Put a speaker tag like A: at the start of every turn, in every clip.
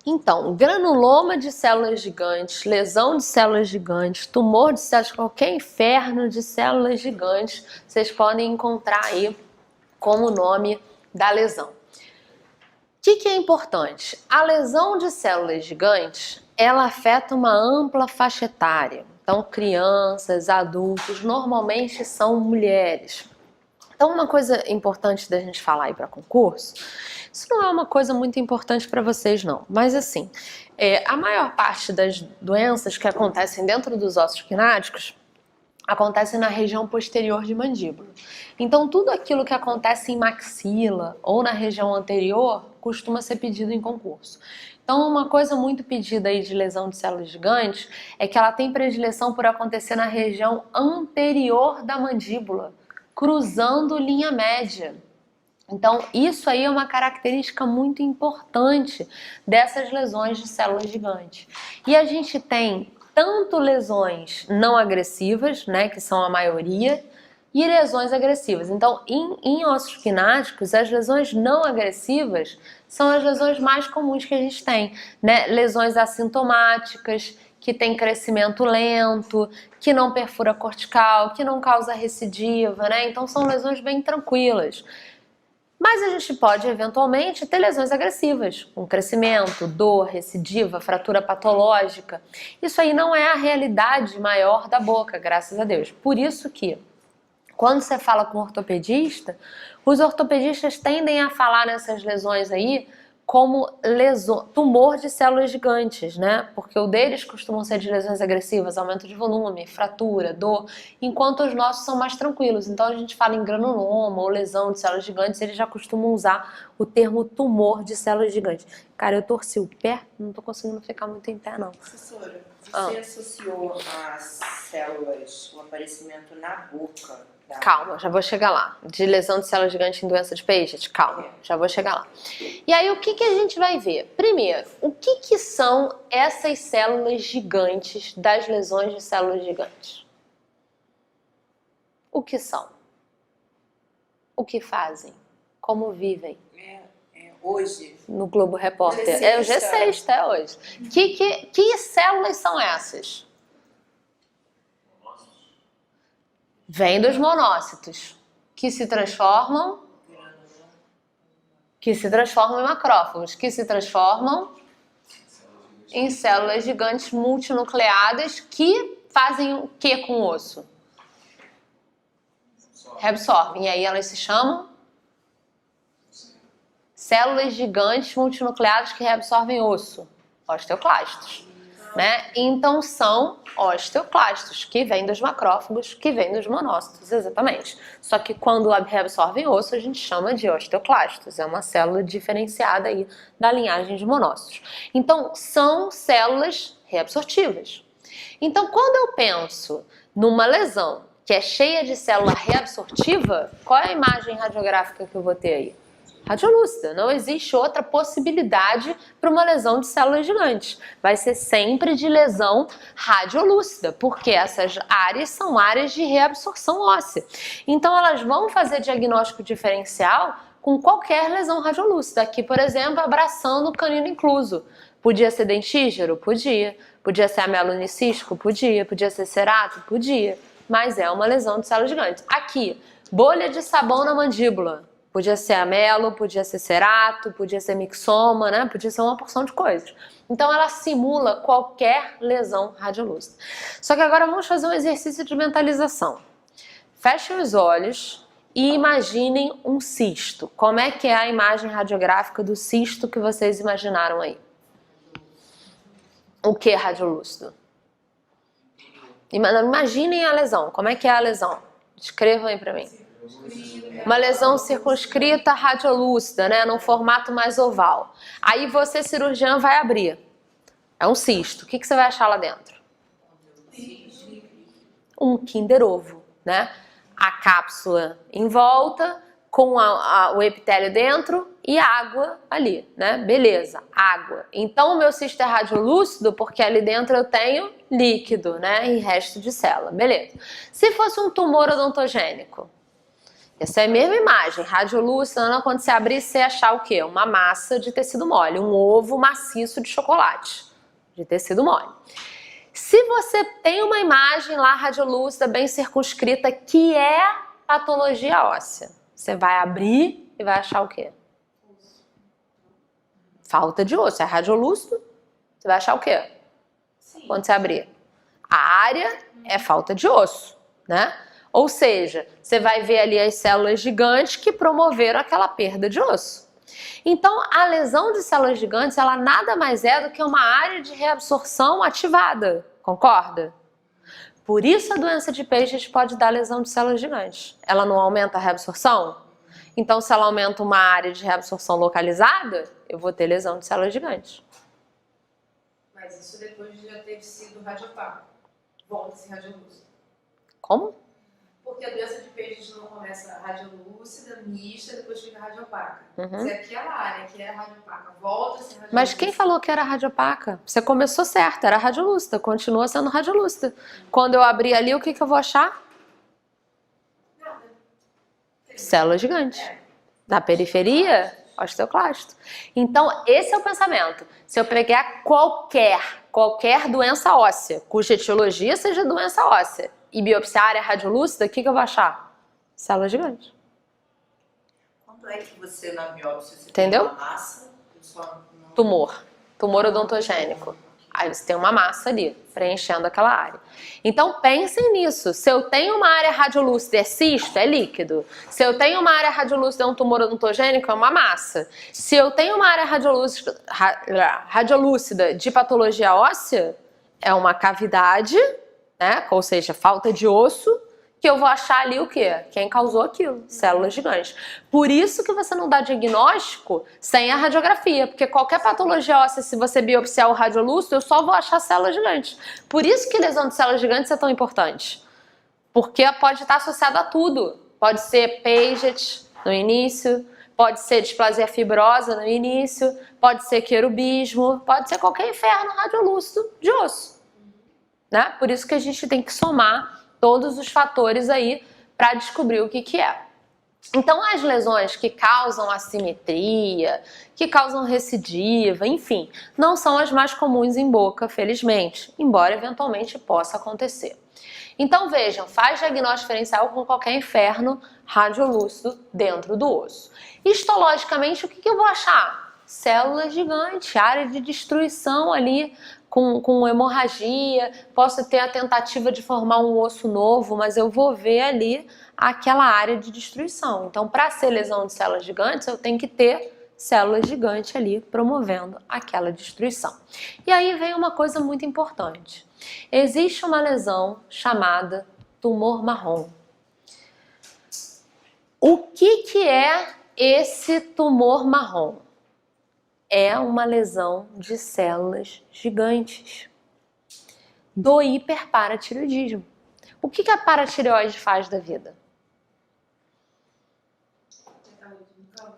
A: Então, granuloma de células gigantes, lesão de células gigantes, tumor de células, qualquer inferno de células gigantes, vocês podem encontrar aí como nome da lesão. O que é importante? A lesão de células gigantes, ela afeta uma ampla faixa etária. Então, crianças, adultos, normalmente são mulheres. Então, uma coisa importante da gente falar aí para concurso, isso não é uma coisa muito importante para vocês não, mas assim, a maior parte das doenças que acontecem dentro dos ossos quináticos acontecem na região posterior de mandíbula. Então, tudo aquilo que acontece em maxila ou na região anterior costuma ser pedido em concurso. Então, uma coisa muito pedida aí de lesão de células gigantes é que ela tem predileção por acontecer na região anterior da mandíbula, cruzando linha média. Então, isso aí é uma característica muito importante dessas lesões de células gigantes. E a gente tem tanto lesões não agressivas, né, que são a maioria, e lesões agressivas. Então, em ossos quináticos, as lesões não agressivas são as lesões mais comuns que a gente tem, né? Lesões assintomáticas, que tem crescimento lento, que não perfura cortical, que não causa recidiva, né? Então, são lesões bem tranquilas. Mas a gente pode, eventualmente, ter lesões agressivas, com crescimento, dor, recidiva, fratura patológica. Isso aí não é a realidade maior da boca, graças a Deus. Por isso que, quando você fala com um ortopedista, os ortopedistas tendem a falar nessas lesões aí como tumor de células gigantes, né? Porque o deles costumam ser de lesões agressivas, aumento de volume, fratura, dor, enquanto os nossos são mais tranquilos. Então a gente fala em granuloma ou lesão de células gigantes, eles já costumam usar o termo tumor de células gigantes. Cara, eu torci o pé, não tô conseguindo ficar muito em pé, não.
B: Professora, você associou as células, o aparecimento na boca?
A: Calma, já vou chegar lá. De lesão de células gigantes em doença de Paget, calma, já vou chegar lá. E aí, o que a gente vai ver? Primeiro, o que são essas células gigantes das lesões de células gigantes? O que são? O que fazem? Como vivem?
B: Hoje.
A: No Globo Repórter. É o G6 até hoje. Que células são essas? Vem dos monócitos, que se transformam em macrófagos, que se transformam em células gigantes multinucleadas que fazem o que com o osso? Reabsorvem. E aí elas se chamam células gigantes multinucleadas que reabsorvem osso, osteoclastos. Né? Então são osteoclastos, que vêm dos macrófagos, que vêm dos monócitos, exatamente. Só que quando reabsorvem osso, a gente chama de osteoclastos. É uma célula diferenciada aí da linhagem de monócitos. Então são células reabsortivas. Então quando eu penso numa lesão que é cheia de célula reabsortiva, qual é a imagem radiográfica que eu vou ter aí? Radiolúcida. Não existe outra possibilidade para uma lesão de células gigantes. Vai ser sempre de lesão radiolúcida, porque essas áreas são áreas de reabsorção óssea. Então elas vão fazer diagnóstico diferencial com qualquer lesão radiolúcida. Aqui, por exemplo, abraçando o canino incluso. Podia ser dentígero? Podia. Podia ser amelonicístico? Podia. Podia ser cerato? Podia. Mas é uma lesão de células gigantes. Aqui, bolha de sabão na mandíbula. Podia ser amelo, podia ser cerato, podia ser mixoma, né? Podia ser uma porção de coisas. Então ela simula qualquer lesão radiolúcida. Só que agora vamos fazer um exercício de mentalização. Fechem os olhos e imaginem um cisto. Como é que é a imagem radiográfica do cisto que vocês imaginaram aí? O que é radiolúcido? Imaginem a lesão. Como é que é a lesão? Descrevam aí pra mim. Uma lesão circunscrita radiolúcida, né, num formato mais oval. Aí você, cirurgião, vai abrir. É um cisto. O que você vai achar lá dentro? Um Kinder Ovo, né? A cápsula em volta, com o epitélio dentro e água ali, né? Beleza, água. Então o meu cisto é radiolúcido porque ali dentro eu tenho líquido, né? E resto de célula, beleza. Se fosse um tumor odontogênico, Essa é a mesma imagem, radiolúcida, quando você abrir, você achar o quê? Uma massa de tecido mole, um ovo maciço de chocolate, de tecido mole. Se você tem uma imagem lá radiolúcida, bem circunscrita, que é patologia óssea, você vai abrir e vai achar o quê? Falta de osso, é radiolúcido, você vai achar o quê?
B: Sim.
A: Quando você abrir? A área é falta de osso, né? Ou seja, você vai ver ali as células gigantes que promoveram aquela perda de osso. Então, a lesão de células gigantes, ela nada mais é do que uma área de reabsorção ativada, concorda? Por isso a doença de Paget pode dar lesão de células gigantes. Ela não aumenta a reabsorção? Então, se ela aumenta uma área de reabsorção localizada, eu vou ter lesão de células gigantes.
C: Mas isso depois de já ter sido radiopaco. Volta a ser radiolúcida.
A: Como?
C: Porque a doença de Paget não começa radiolúcida, mista, depois fica radiopaca.
A: Uhum.
C: Se aquela área que era radiopaca volta a ser radiolúcida...
A: Mas quem falou que era radiopaca? Você começou certo, era radiolúcida, continua sendo radiolúcida. Quando eu abrir ali, o que eu vou achar?
C: Nada.
A: Célula gigante. Na periferia, osteoclasto. Então, esse é o pensamento. Se eu pegar qualquer doença óssea, cuja etiologia seja doença óssea, e biopsiar a área radiolúcida, o que eu vou achar? Célula gigante.
B: Quando é que você, na biópsia, você
A: Entendeu?
B: tem uma massa? Só não...
A: Tumor odontogênico. Aí você tem uma massa ali, preenchendo aquela área. Então pensem nisso. Se eu tenho uma área radiolúcida, é cisto, é líquido. Se eu tenho uma área radiolúcida, é um tumor odontogênico, é uma massa. Se eu tenho uma área radiolúcida de patologia óssea, é uma cavidade, né? Ou seja, falta de osso, que eu vou achar ali o quê? Quem causou aquilo? Células gigantes. Por isso que você não dá diagnóstico sem a radiografia, porque qualquer patologia óssea, se você biopsiar o radiolúcido, eu só vou achar células gigantes. Por isso que lesão de células gigantes é tão importante. Porque pode estar associada a tudo. Pode ser Paget no início, pode ser displasia fibrosa no início, pode ser querubismo, pode ser qualquer inferno radiolúcido de osso. Né? Por isso que a gente tem que somar todos os fatores aí para descobrir o que é. Então, as lesões que causam assimetria, que causam recidiva, enfim, não são as mais comuns em boca, felizmente, embora eventualmente possa acontecer. Então, vejam, faz diagnóstico diferencial com qualquer inferno radiolúcido dentro do osso. Histologicamente, o que eu vou achar? Célula gigante, área de destruição ali, com hemorragia, posso ter a tentativa de formar um osso novo, mas eu vou ver ali aquela área de destruição. Então, para ser lesão de células gigantes, eu tenho que ter células gigantes ali promovendo aquela destruição. E aí vem uma coisa muito importante. Existe uma lesão chamada tumor marrom. O que é esse tumor marrom? É uma lesão de células gigantes do hiperparatireoidismo. O que a paratireoide faz da vida?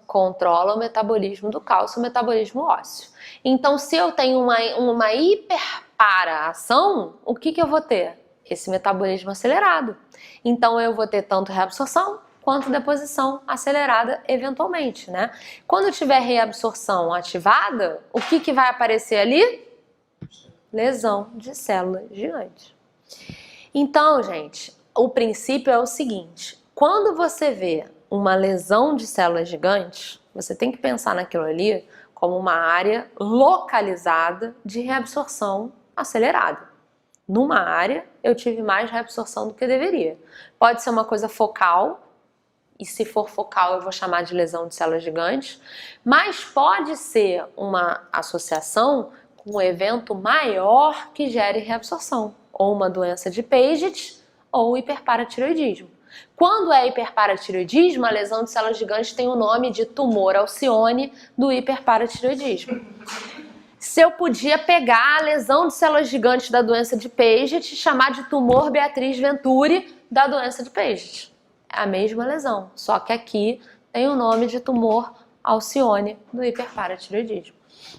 A: Controla o metabolismo do cálcio, o metabolismo ósseo. Então, se eu tenho uma hiperpara-ação, o que eu vou ter? Esse metabolismo acelerado. Então, eu vou ter tanto reabsorção quanto deposição acelerada eventualmente, né? Quando tiver reabsorção ativada, o que vai aparecer ali? Lesão de células gigantes. Então, gente, o princípio é o seguinte: quando você vê uma lesão de células gigantes, você tem que pensar naquilo ali como uma área localizada de reabsorção acelerada. Numa área, eu tive mais reabsorção do que deveria. Pode ser uma coisa focal, e se for focal eu vou chamar de lesão de células gigantes, mas pode ser uma associação com um evento maior que gere reabsorção, ou uma doença de Paget ou hiperparatireoidismo. Quando é hiperparatireoidismo, a lesão de células gigantes tem o nome de tumor Alcione do hiperparatireoidismo. Se eu podia pegar a lesão de células gigantes da doença de Paget e chamar de tumor Beatriz Venturi da doença de Paget. É a mesma lesão, só que aqui tem o nome de tumor Alcione do hiperparatireoidismo.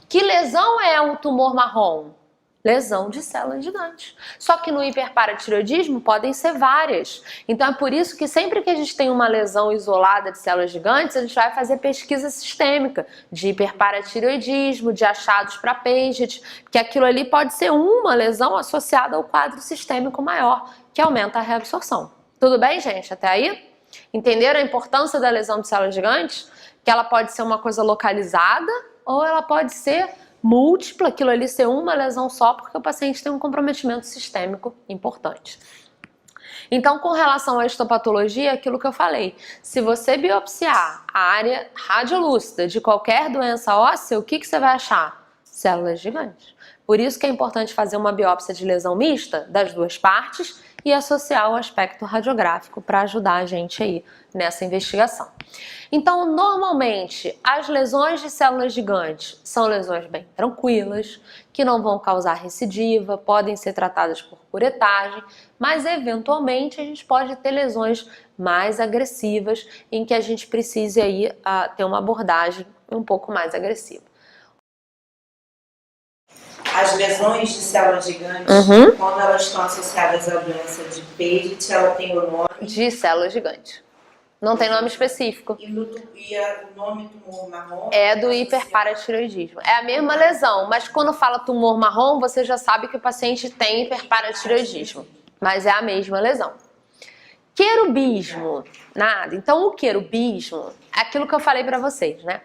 A: Que lesão é um tumor marrom? lesão de células gigantes. Só que no hiperparatireoidismo podem ser várias. Então é por isso que sempre que a gente tem uma lesão isolada de células gigantes, a gente vai fazer pesquisa sistêmica de hiperparatireoidismo, de achados para Paget, que aquilo ali pode ser uma lesão associada ao quadro sistêmico maior, que aumenta a reabsorção. Tudo bem, gente? Até aí? Entenderam a importância da lesão de células gigantes? Que ela pode ser uma coisa localizada ou ela pode ser múltipla, aquilo ali ser uma lesão só, porque o paciente tem um comprometimento sistêmico importante. Então, com relação à histopatologia, aquilo que eu falei, se você biopsiar a área radiolúcida de qualquer doença óssea, o que você vai achar? Células gigantes. Por isso que é importante fazer uma biópsia de lesão mista das duas partes e associar o aspecto radiográfico para ajudar a gente aí nessa investigação. Então, normalmente, as lesões de células gigantes são lesões bem tranquilas, que não vão causar recidiva, podem ser tratadas por curetagem, mas eventualmente a gente pode ter lesões mais agressivas em que a gente precise aí ter uma abordagem um pouco mais agressiva.
B: As lesões de células gigantes, quando elas estão associadas à doença de Paget, ela tem o nome
A: de células gigantes. Não tem nome específico.
B: E o nome tumor marrom?
A: É do hiperparatireoidismo. É a mesma lesão, mas quando fala tumor marrom, você já sabe que o paciente tem hiperparatireoidismo. Mas é a mesma lesão. Querubismo, nada. Então o querubismo é aquilo que eu falei pra vocês, né?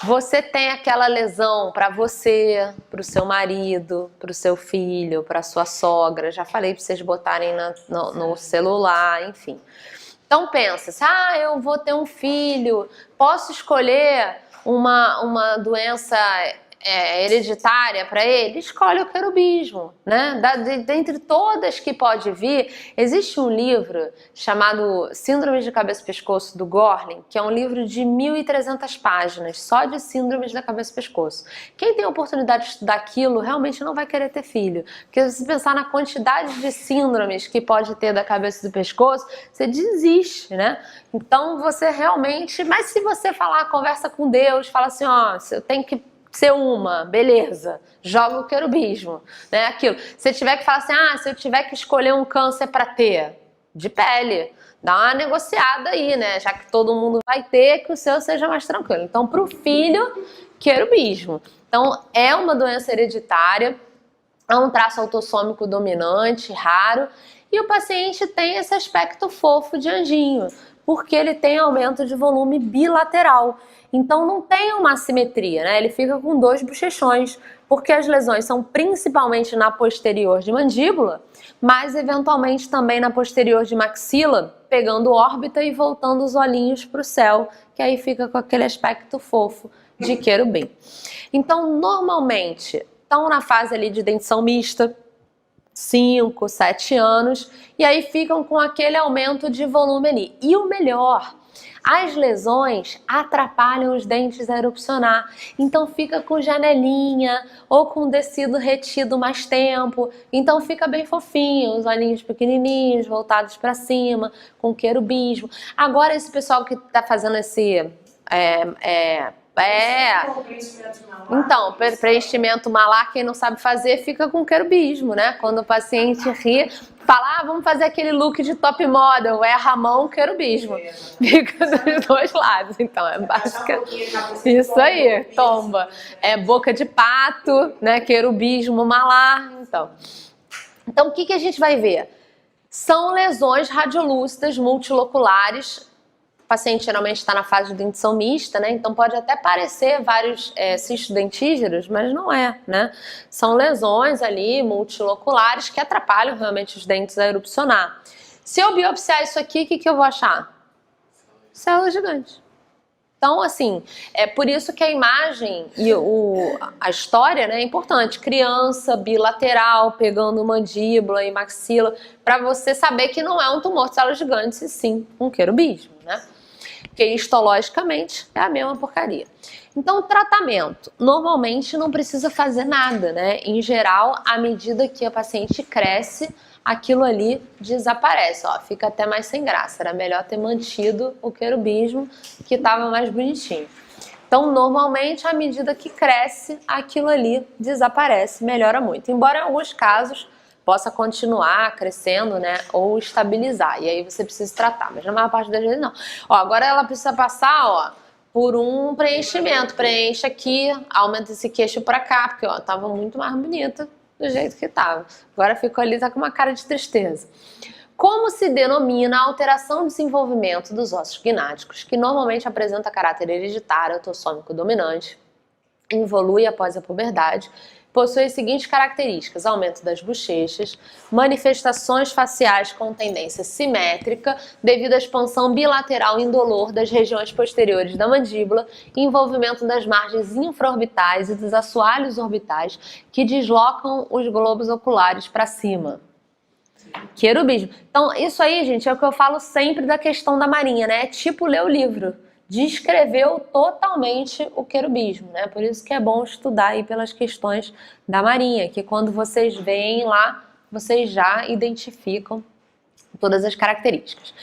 A: Você tem aquela lesão para você, para o seu marido, para o seu filho, para sua sogra. Já falei para vocês botarem no celular, enfim. Então pensa, eu vou ter um filho, posso escolher uma doença hereditária para ele? Escolhe o querubismo, né? Dentre todas que pode vir, existe um livro chamado Síndromes de Cabeça e Pescoço, do Gorlin, que é um livro de 1.300 páginas, só de síndromes da cabeça e pescoço. Quem tem a oportunidade de estudar aquilo, realmente não vai querer ter filho. Porque se pensar na quantidade de síndromes que pode ter da cabeça e do pescoço, você desiste, né? Então você realmente... Mas se você conversa com Deus, fala assim, eu tenho que ser uma, beleza, joga o querubismo, né? Aquilo. Se tiver que falar assim, se eu tiver que escolher um câncer para ter, de pele, dá uma negociada aí, né? Já que todo mundo vai ter, que o seu seja mais tranquilo. Então, para o filho, querubismo. Então, é uma doença hereditária, é um traço autossômico dominante, raro, e o paciente tem esse aspecto fofo de anjinho, porque ele tem aumento de volume bilateral. Então não tem uma assimetria, né? Ele fica com 2 bochechões, porque as lesões são principalmente na posterior de mandíbula, mas eventualmente também na posterior de maxila, pegando órbita e voltando os olhinhos para o céu, que aí fica com aquele aspecto fofo de querubim. Então normalmente estão na fase ali de dentição mista, 5, 7 anos, e aí ficam com aquele aumento de volume ali. E o melhor, as lesões atrapalham os dentes a erupcionar, então fica com janelinha ou com tecido retido mais tempo, então fica bem fofinho, os olhinhos pequenininhos, voltados para cima, com querubismo. Agora esse pessoal que está fazendo esse... Então, preenchimento malar, quem não sabe fazer, fica com querubismo, né? Quando o paciente ri, fala, vamos fazer aquele look de top model, erra a mão, querubismo. Fica dos dois lados, então, é basicamente isso aí, tomba. É boca de pato, né? Querubismo malar, então. Então, o que a gente vai ver? São lesões radiolúcidas multiloculares. O paciente geralmente está na fase de dentição mista, né? Então pode até parecer vários cistos dentígeros, mas não é, né? São lesões ali multiloculares que atrapalham realmente os dentes a erupcionar. Se eu biopsiar isso aqui, o que eu vou achar? Células gigantes. Então, assim, é por isso que a imagem e a história, né, é importante. Criança, bilateral, pegando mandíbula e maxila, para você saber que não é um tumor de células gigantes, e sim um querubismo, né? Porque histologicamente é a mesma porcaria. Então o tratamento, normalmente não precisa fazer nada, né? Em geral, à medida que a paciente cresce, aquilo ali desaparece, fica até mais sem graça. Era melhor ter mantido o querubismo, que estava mais bonitinho. Então, normalmente, à medida que cresce, aquilo ali desaparece, melhora muito. Embora em alguns casos possa continuar crescendo, né, ou estabilizar. E aí você precisa tratar, mas na maior parte das vezes não. Ó, agora ela precisa passar, ó, por um preenchimento. Preenche aqui, aumenta esse queixo pra cá, porque, ó, tava muito mais bonita do jeito que tava. Agora ficou ali, tá com uma cara de tristeza. Como se denomina a alteração de desenvolvimento dos ossos gnáticos, que normalmente apresenta caráter hereditário, autossômico dominante, evolui após a puberdade, possui as seguintes características: aumento das bochechas, manifestações faciais com tendência simétrica devido à expansão bilateral indolor das regiões posteriores da mandíbula, envolvimento das margens infraorbitais e dos assoalhos orbitais que deslocam os globos oculares para cima. Querubismo. Então, isso aí, gente, é o que eu falo sempre da questão da Marinha, né? É tipo ler o livro. Descreveu totalmente o querubismo, né? Por isso que é bom estudar aí pelas questões da Marinha, que quando vocês veem lá, vocês já identificam todas as características.